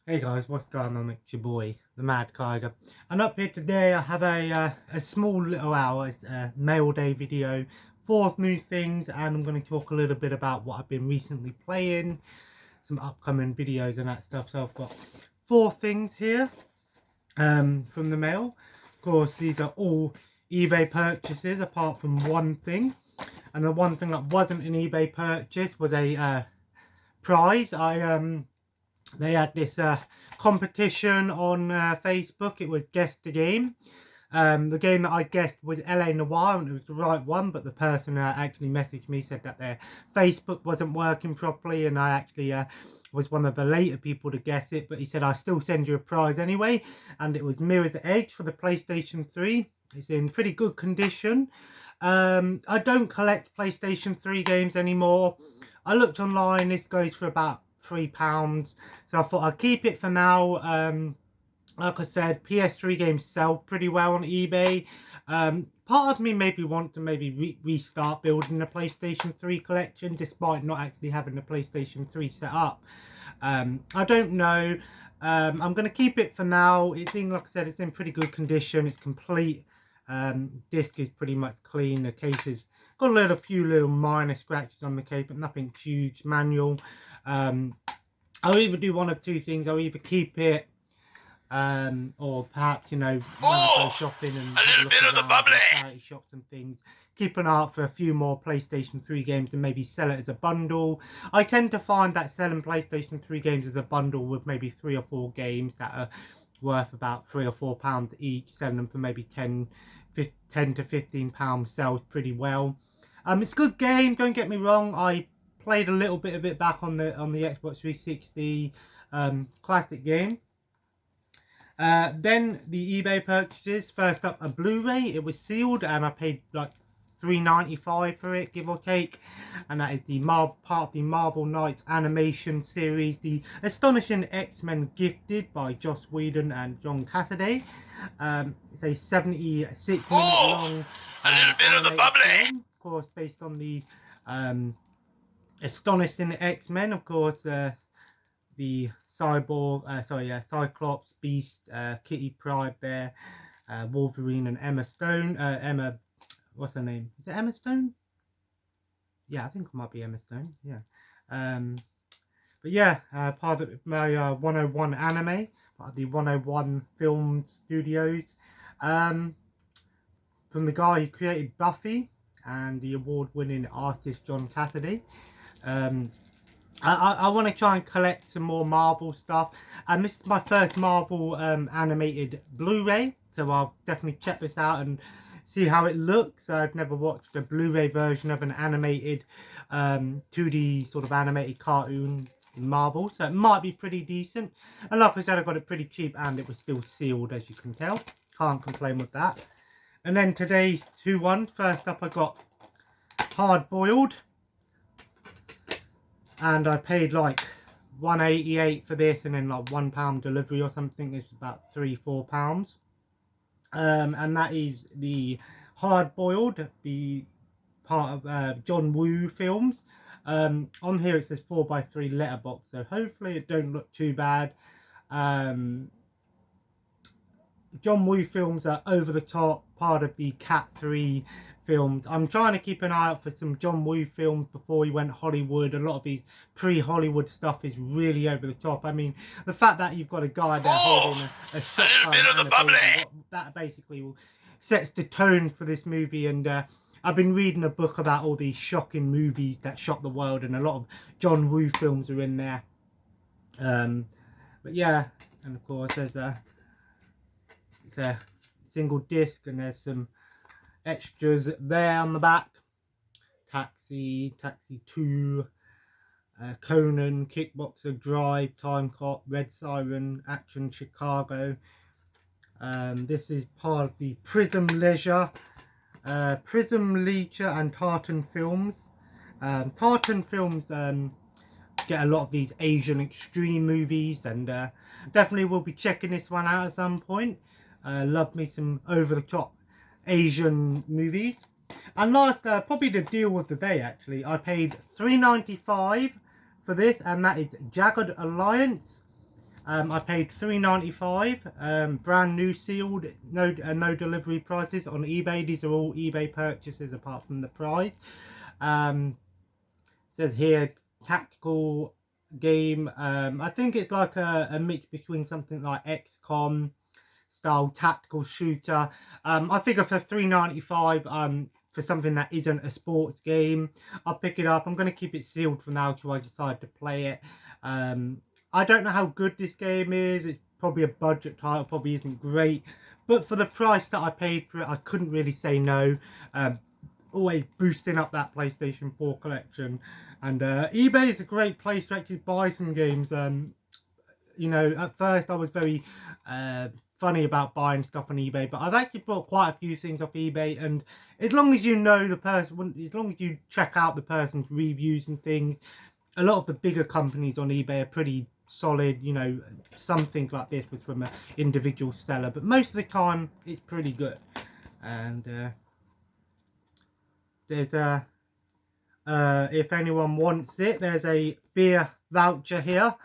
Hey guys, what's going on? It's your boy, the Mad Tiger. And up here today I have a small little hour, it's a Mailday video, 4 new things, and I'm going to talk a little bit about what I've been recently playing, some upcoming videos and that stuff. So I've got 4 things here from the mail. Of course, these are all eBay purchases apart from one thing. And the one thing that wasn't an eBay purchase was a prize. They had this competition on Facebook. It was Guess the Game. The game that I guessed was LA Noire, and it was the right one, but the person actually messaged me, said that their Facebook wasn't working properly, and I actually was one of the later people to guess it, but he said, I'll still send you a prize anyway, and it was Mirror's Edge for the PlayStation 3. It's in pretty good condition. I don't collect PlayStation 3 games anymore. I looked online, this goes for about £3, so I thought I'd keep it for now. Like I said, PS3 games sell pretty well on eBay. Part of me maybe want to restart building a PlayStation 3 collection, despite not actually having the PlayStation 3 set up. I don't know. I'm going to keep it for now. It's in, like I said, it's in pretty good condition. It's complete. Disc is pretty much clean. The case has got a few little minor scratches on the case, but nothing huge. Manual. I'll either do one of two things. I'll either keep it, or perhaps, you know, go shopping and a little bit of the bubbly charity shops and things. Keep an eye out for a few more PlayStation 3 games and maybe sell it as a bundle. I tend to find that selling PlayStation 3 games as a bundle with maybe 3 or 4 games that are worth about £3 or £4 each, selling them for maybe 10 to £15 sells pretty well. It's a good game, don't get me wrong. I played a little bit of it back on the Xbox 360, classic game. Then the eBay purchases. First up, a Blu-ray. It was sealed and I paid like $3.95 for it, give or take, and that is the part of the Marvel Knights animation series, the Astonishing X-Men Gifted by Joss Whedon and John Cassaday. It's a 76-minute long a little bit of the bubbly film, of course, based on the Astonishing X-Men, of course. The Cyclops, Beast, Kitty Pryde there, Wolverine and Emma Stone. What's her name? Is it Emma Stone? Yeah, I think it might be Emma Stone. Yeah. But yeah, part of my 101 anime, part of the 101 film studios. From the guy who created Buffy and the award-winning artist John Cassaday. I want to try and collect some more Marvel stuff, and this is my first Marvel animated Blu-ray, so I'll definitely check this out and see how it looks. I've never watched a Blu-ray version of an animated 2D sort of animated cartoon in Marvel, so it might be pretty decent. And like I said, I got it pretty cheap and it was still sealed, as you can tell. Can't complain with that. And then today's 2 ones. First up, I got Hard Boiled. And I paid like $1.88 for this, and then like £1 delivery or something. It's about £3-4. And that is the Hard Boiled, the part of John Woo films. On here it says 4x3 letterbox, so hopefully it don't look too bad. John Woo films are over the top, part of the Cat 3 films. I'm trying to keep an eye out for some John Woo films before he went Hollywood. A lot of his pre-Hollywood stuff is really over the top. I mean, the fact that you've got a guy there holding a shotgun and a baby, that basically sets the tone for this movie. And I've been reading a book about all these shocking movies that shocked the world, and a lot of John Woo films are in there. But yeah, and of course there's it's a single disc, and there's some extras there on the back. Taxi 2, Conan, Kickboxer, Drive, Time Cop, Red Siren, Action Chicago. This is part of the Prism Leisure and Tartan Films. Tartan Films get a lot of these Asian extreme movies, and definitely will be checking this one out at some point. Love me some over-the-top Asian movies. And last, probably the deal of the day actually, I paid $3.95 for this, and that is Jagged Alliance. I paid $3.95, brand new sealed, no delivery prices on eBay. These are all eBay purchases apart from the price. Says here tactical game. I think it's like a mix between something like XCOM style tactical shooter. I figure for $3.95 for something that isn't a sports game, I'll pick it up. I'm going to keep it sealed for now till I decide to play it. I don't know how good this game is. It's probably a budget title, probably isn't great, but for the price that I paid for it, I couldn't really say no. Always boosting up that PlayStation 4 collection, and eBay is a great place to actually buy some games. You know, at first I was very funny about buying stuff on eBay, but I've actually bought quite a few things off eBay, and as long as you know the person, as long as you check out the person's reviews and things, a lot of the bigger companies on eBay are pretty solid. You know, some things like this was from an individual seller, but most of the time it's pretty good. And there's a if anyone wants it, there's a beer voucher here.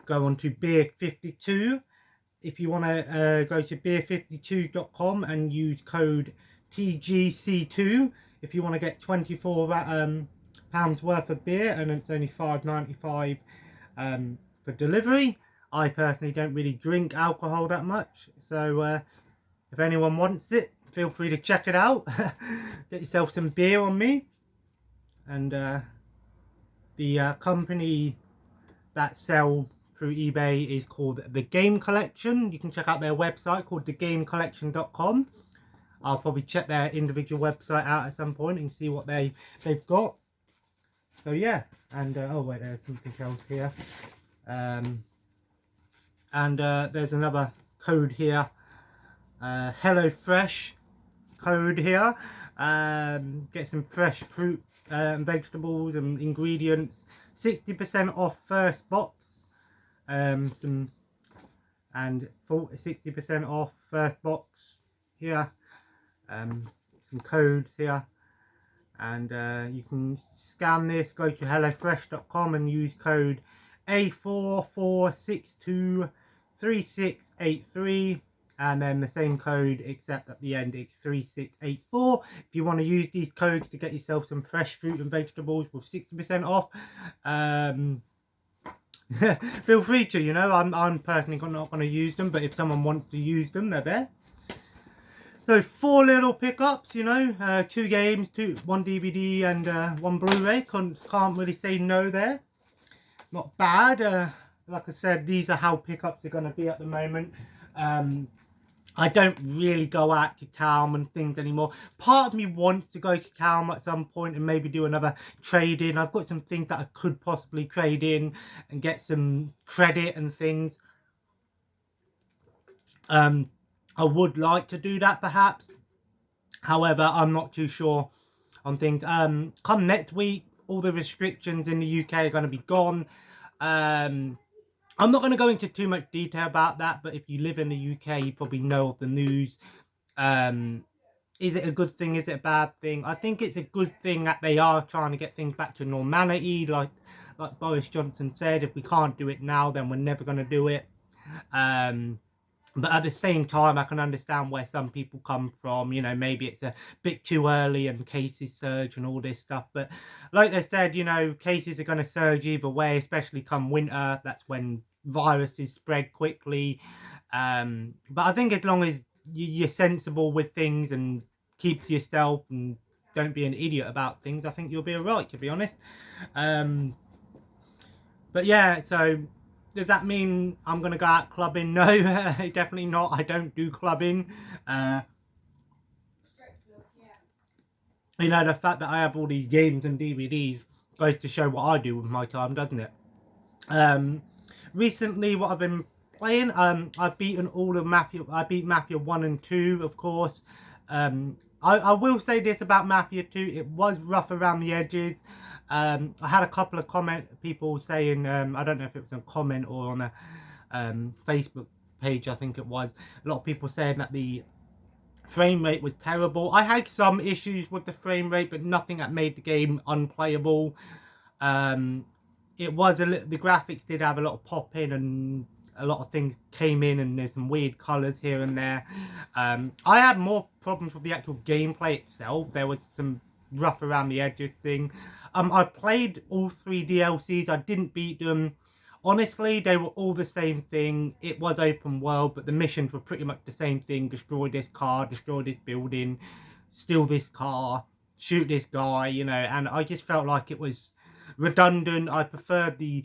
Go on to Beer 52 if you want to go to beer52.com and use code TGC2 if you want to get 24 pounds worth of beer, and it's only $5.95 for delivery. I personally don't really drink alcohol that much, so if anyone wants it, feel free to check it out. Get yourself some beer on me. And the company that sell through eBay is called The Game Collection. You can check out their website called thegamecollection.com. I'll probably check their individual website out at some point and see what they've got. So yeah, and oh wait, there's something else here. There's another code here. HelloFresh code here. Get some fresh fruit and vegetables and ingredients. 60% off first box. 60% off first box here. Some codes here, and you can scan this. Go to hellofresh.com and use code A44623683, and then the same code except at the end it's 3684 if you want to use these codes to get yourself some fresh fruit and vegetables with 60% off. Feel free to, you know, I'm personally not going to use them, but if someone wants to use them, they're there. So 4 little pickups, you know, 2 games, 1 DVD and 1 Blu-ray. Can't really say no there. Not bad. Like I said, these are how pickups are going to be at the moment. I don't really go out to Calm and things anymore. Part of me wants to go to Calm at some point and maybe do another trade-in. I've got some things that I could possibly trade in and get some credit and things. I would like to do that perhaps. However, I'm not too sure on things. Come next week, all the restrictions in the UK are going to be gone. I'm not going to go into too much detail about that, but if you live in the UK, you probably know of the news. Is it a good thing? Is it a bad thing? I think it's a good thing that they are trying to get things back to normality. Like Boris Johnson said, if we can't do it now, then we're never going to do it. But at the same time, I can understand where some people come from. You know, maybe it's a bit too early and cases surge and all this stuff. But like I said, you know, cases are going to surge either way, especially come winter. That's when viruses spread quickly. But I think as long as you're sensible with things and keep to yourself and don't be an idiot about things, I think you'll be alright, to be honest. But yeah, so does that mean I'm going to go out clubbing? No, definitely not. I don't do clubbing. You know, the fact that I have all these games and DVDs goes to show what I do with my time, doesn't it? Recently, what I've been playing, I've beaten all of Mafia. I beat Mafia 1 and 2, of course. I will say this about Mafia 2. It was rough around the edges. I had a couple of people saying, I don't know if it was a comment or on a Facebook page, I think it was. A lot of people saying that the frame rate was terrible. I had some issues with the frame rate, but nothing that made the game unplayable. it was the graphics did have a lot of pop in, and a lot of things came in, and there's some weird colors here and there. I had more problems with the actual gameplay itself. There was some rough around the edges thing. I played all 3 DLCs. I didn't beat them. Honestly, they were all the same thing. It was open world, but the missions were pretty much the same thing. Destroy this car, destroy this building, steal this car, shoot this guy, you know, and I just felt like it was redundant. I preferred the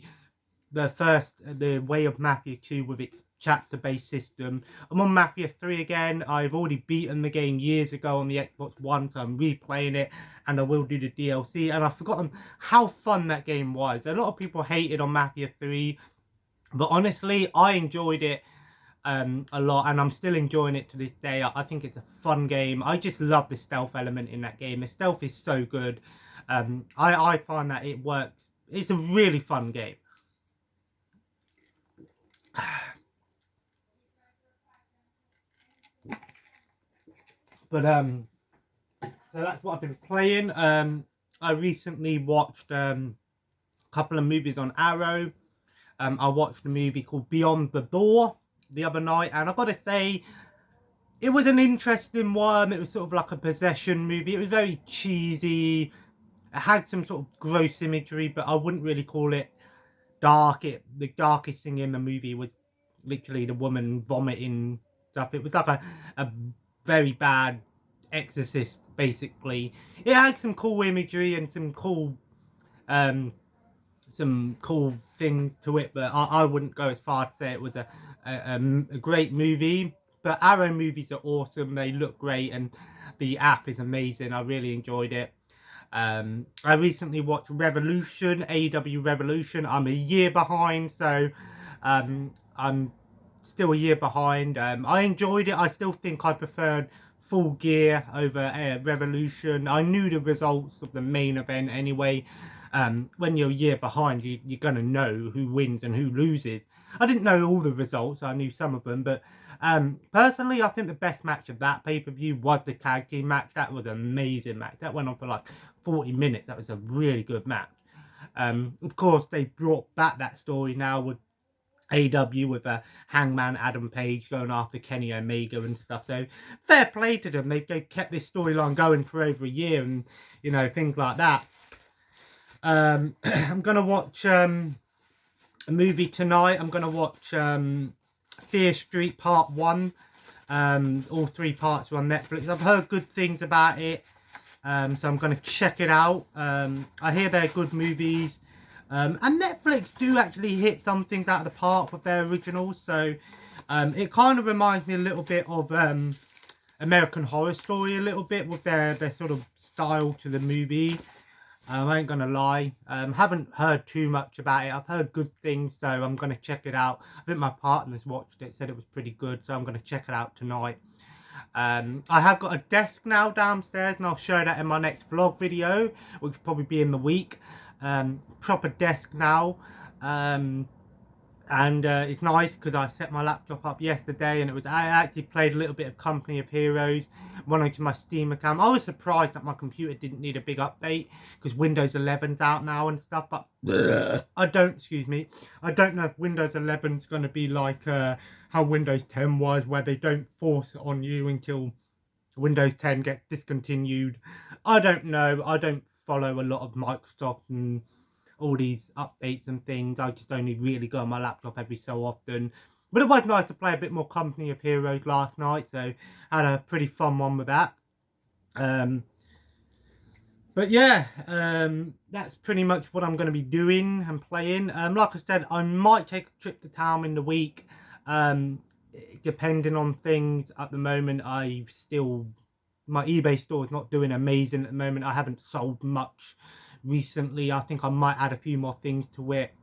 way of Mafia 2 with its chapter-based system. I'm on Mafia 3 again. I've already beaten the game years ago on the Xbox One, so I'm replaying it, and I will do the DLC. And I've forgotten how fun that game was. A lot of people hated on Mafia 3, but honestly, I enjoyed it a lot, and I'm still enjoying it to this day. I think it's a fun game. I just love the stealth element in that game. The stealth is so good. I find that it works. It's a really fun game. But so that's what I've been playing. I recently watched a couple of movies on Arrow. I watched a movie called Beyond the Door the other night, and I've got to say, it was an interesting one. It was sort of like a possession movie. It was very cheesy. It had some sort of gross imagery, but I wouldn't really call it dark. The darkest thing in the movie was literally the woman vomiting stuff. It was like a very bad Exorcist, basically. It had some cool imagery and some cool things to it, but I wouldn't go as far to say it was a great movie. But Arrow movies are awesome. They look great, and the app is amazing. I really enjoyed it. I recently watched Revolution, AEW Revolution. I'm a year behind, so I'm still a year behind. I enjoyed it. I still think I preferred Full Gear over Revolution. I knew the results of the main event anyway. When you're a year behind, you're going to know who wins and who loses. I didn't know all the results. I knew some of them, but personally, I think the best match of that pay-per-view was the tag team match. That was an amazing match. That went on for like 40 minutes. That was a really good match. Of course, they brought back that story now with AW, with Hangman Adam Page going after Kenny Omega and stuff. So fair play to them. They've kept this storyline going for over a year, and you know, things like that. I'm gonna watch a movie tonight. I'm gonna watch Fear Street Part 1. All 3 parts are on Netflix. I've heard good things about it, so I'm gonna check it out. I hear they're good movies. And Netflix do actually hit some things out of the park with their originals. So it kind of reminds me a little bit of American Horror Story, a little bit, with their sort of style to the movie. I ain't gonna lie. Haven't heard too much about it. I've heard good things, so I'm gonna check it out. I think my partner's watched it, said it was pretty good, so I'm gonna check it out tonight. I have got a desk now downstairs, and I'll show that in my next vlog video, which will probably be in the week. Proper desk now, and it's nice because I set my laptop up yesterday, and I actually played a little bit of Company of Heroes, went onto my Steam account. I was surprised that my computer didn't need a big update because Windows 11's out now and stuff, but I don't know if Windows 11's going to be like how Windows 10 was, where they don't force it on you until Windows 10 gets discontinued. I don't know. I don't follow a lot of Microsoft and all these updates and things. I just only really go on my laptop every so often. But it was nice to play a bit more Company of Heroes last night, so I had a pretty fun one with that. But yeah, that's pretty much what I'm going to be doing and playing. Like I said, I might take a trip to town in the week, depending on things. At the moment, my eBay store is not doing amazing at the moment. I haven't sold much recently. I think I might add a few more things to it.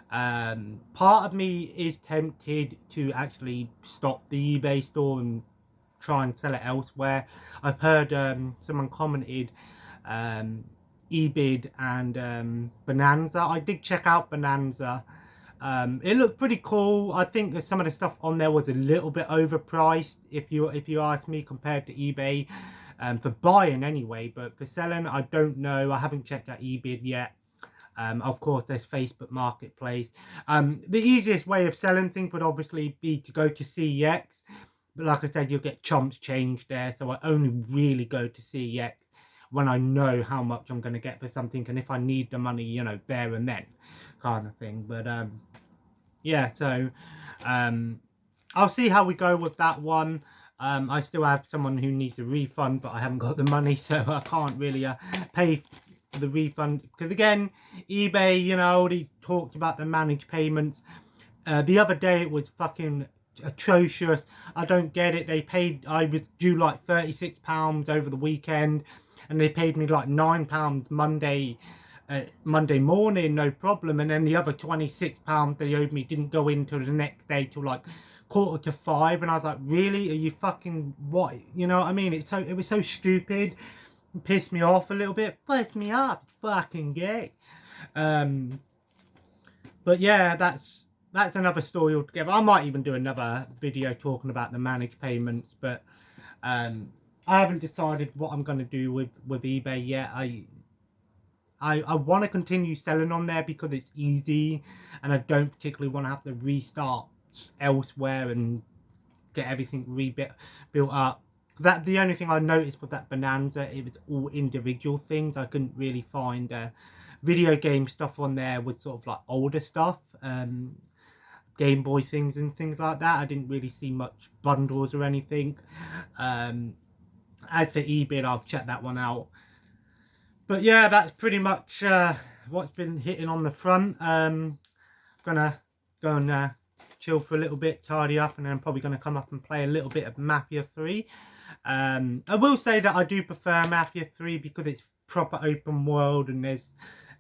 Part of me is tempted to actually stop the eBay store and try and sell it elsewhere. I've heard someone commented eBid and Bonanza. I did check out Bonanza. It looked pretty cool. I think that some of the stuff on there was a little bit overpriced, if you ask me, compared to eBay. For buying anyway, but for selling, I don't know. I haven't checked out eBid yet. Of course, there's Facebook Marketplace. The easiest way of selling things would obviously be to go to CEX. But like I said, you'll get chumps change there. So I only really go to CEX when I know how much I'm going to get for something. And if I need the money, you know, there and then kind of thing. But yeah, so I'll see how we go with that one. I still have someone who needs a refund, but I haven't got the money, so I can't really pay for the refund. Because again, eBay, you know, I already talked about the managed payments. The other day it was fucking atrocious. I don't get it. They paid, I was due like £36 over the weekend, and they paid me like £9 Monday morning, no problem, and then the other £26 they owed me didn't go in till the next day till like 4:45, and I was like, really, are you fucking what, you know what I mean? It was so stupid. It pissed me off a little bit. Pissed me off. Fucking gay. But yeah, that's another story altogether. I might even do another video talking about the managed payments, but I haven't decided what I'm going to do with eBay yet. I want to continue selling on there because it's easy, and I don't particularly want to have to restart elsewhere and get everything built up. That the only thing I noticed with that Bonanza, it was all individual things. I couldn't really find video game stuff on there with sort of like older stuff, Game Boy things and things like that. I didn't really see much bundles or anything. As for eBay, I'll check that one out. But yeah, that's pretty much what's been hitting on the front. Gonna go and chill for a little bit, tidy up, and then I'm probably going to come up and play a little bit of Mafia 3. I will say that I do prefer Mafia 3 because it's proper open world, and there's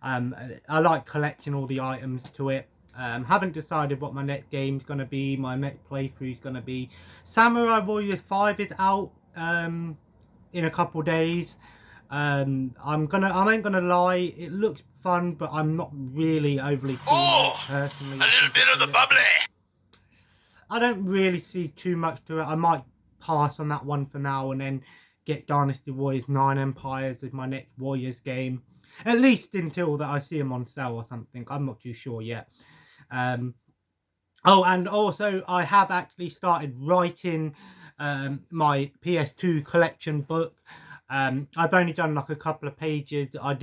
I like collecting all the items to it. Haven't decided what my next game's going to be. My next playthrough is going to be Samurai Warriors 5 is out in a couple days. I ain't gonna lie, it looks fun, but I'm not really overly keen on it personally. A little bit of the bubbly. I don't really see too much to it. I might pass on that one for now and then get Dynasty Warriors 9 Empires as my next Warriors game. At least until that I see them on sale or something. I'm not too sure yet. Oh, and also I have actually started writing my PS2 collection book. I've only done like a couple of pages. I've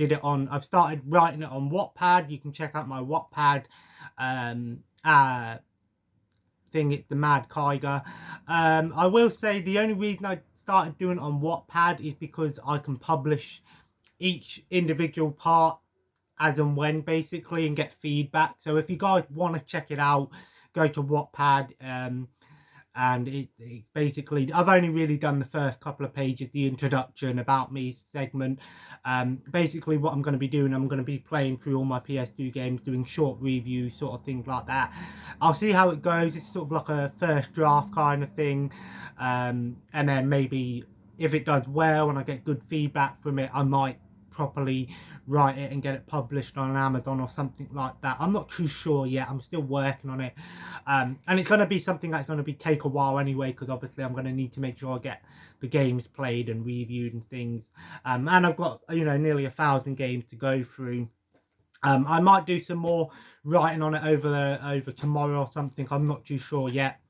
started writing it on Wattpad. You can check out my Wattpad thing. It's the Mad Kiger. I will say the only reason I started doing it on Wattpad is because I can publish each individual part as and when, basically, and get feedback. So if you guys want to check it out, go to Wattpad. And it's basically, I've only really done the first couple of pages, the introduction, about me segment. Basically what I'm going to be doing, I'm going to be playing through all my PS2 games, doing short reviews, sort of things like that. I'll see how it goes. It's sort of like a first draft kind of thing. And then maybe if it does well and I get good feedback from it, I might properly write it and get it published on Amazon or something like that. I'm not too sure yet. I'm still working on it. And it's going to be something that's going to take a while anyway, because obviously I'm going to need to make sure I get the games played and reviewed and things. And I've got, you know, nearly 1,000 games to go through. I might do some more writing on it over tomorrow or something. I'm not too sure yet.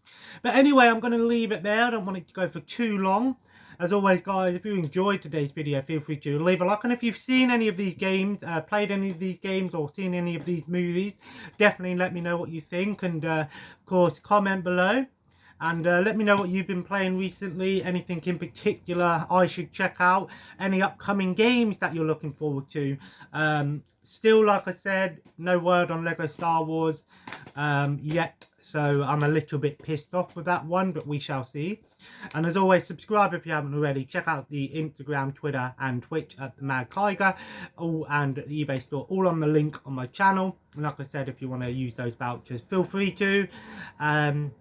But anyway, I'm going to leave it there. I don't want it to go for too long. As always, guys, if you enjoyed today's video, feel free to leave a like. And if you've seen any of these games, played any of these games, or seen any of these movies, definitely let me know what you think. And, of course, comment below. And let me know what you've been playing recently. Anything in particular I should check out. Any upcoming games that you're looking forward to. Still, like I said, no word on Lego Star Wars yet. So I'm a little bit pissed off with that one, but we shall see. And as always, subscribe if you haven't already. Check out the Instagram, Twitter and Twitch at the Mad Kiger, and the eBay store, all on the link on my channel. And like I said, if you want to use those vouchers, feel free to. And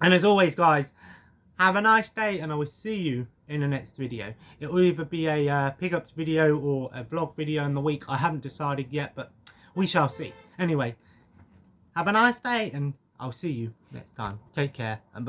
as always, guys, have a nice day, and I will see you in the next video. It will either be a pickups video or a vlog video in the week. I haven't decided yet, but we shall see. Anyway, have a nice day, and I'll see you next time. Take care, and bye.